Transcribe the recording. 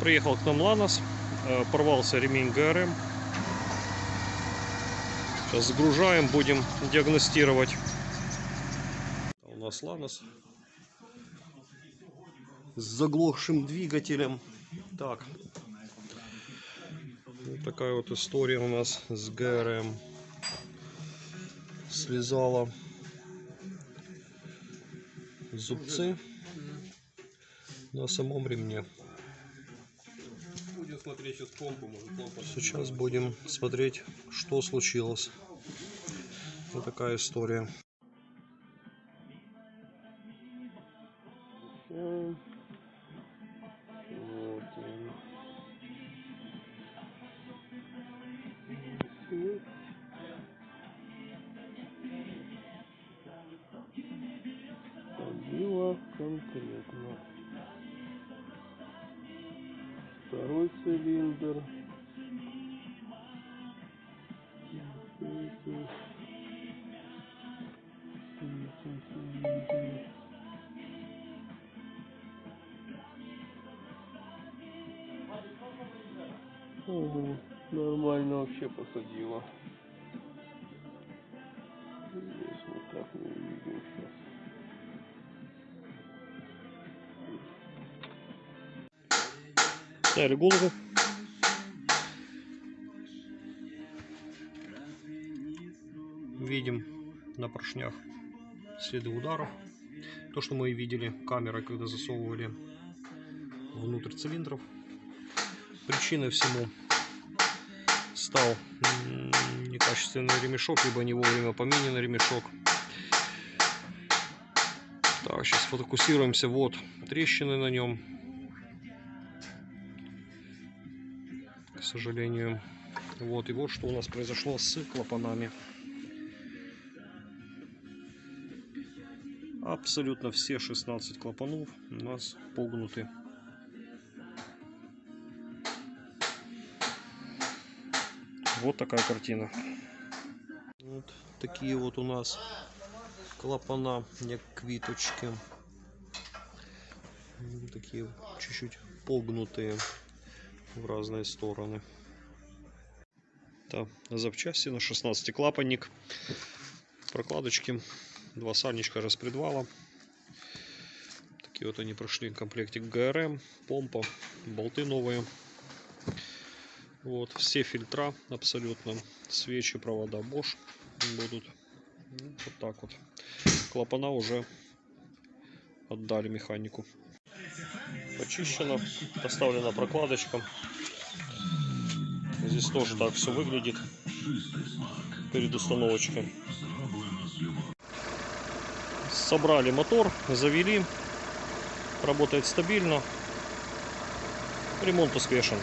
Приехал к нам Ланос, порвался ремень ГРМ. Сейчас загружаем, будем диагностировать. У нас Ланос с заглохшим двигателем. Так, вот такая вот история у нас с ГРМ. Слезала зубцы на самом ремне. Будем смотреть сейчас помпу, может, помпа. Сейчас будем смотреть, что случилось. Вот такая история. Вот он. Побило конкретно. Второй цилиндр. Ого, нормально вообще посадила. Здесь мы так не увидим сейчас. Сняли голову. Видим на поршнях следы ударов. То, что мы и видели камерой, когда засовывали внутрь цилиндров. Причиной всему стал некачественный ремешок, либо не вовремя помененный ремешок. Так, сейчас фокусируемся. Вот трещины на нем. К сожалению. Вот, и вот что у нас произошло с клапанами. Абсолютно все 16 клапанов у нас погнуты. Вот такая картина. Вот такие вот у нас клапана, не квиточки. Такие чуть-чуть погнутые в разные стороны. Так, запчасти на 16 клапанник. Прокладочки. 2 сальничка распредвала. Такие вот они прошли в комплекте ГРМ. Помпа, болты новые. Вот, все фильтра абсолютно. Свечи, провода Bosch будут. Вот так вот. Клапана уже отдали механику. Почищено. Поставлена прокладочка. Здесь тоже так все выглядит перед установочкой. Собрали мотор, завели. Работает стабильно. Ремонт успешен.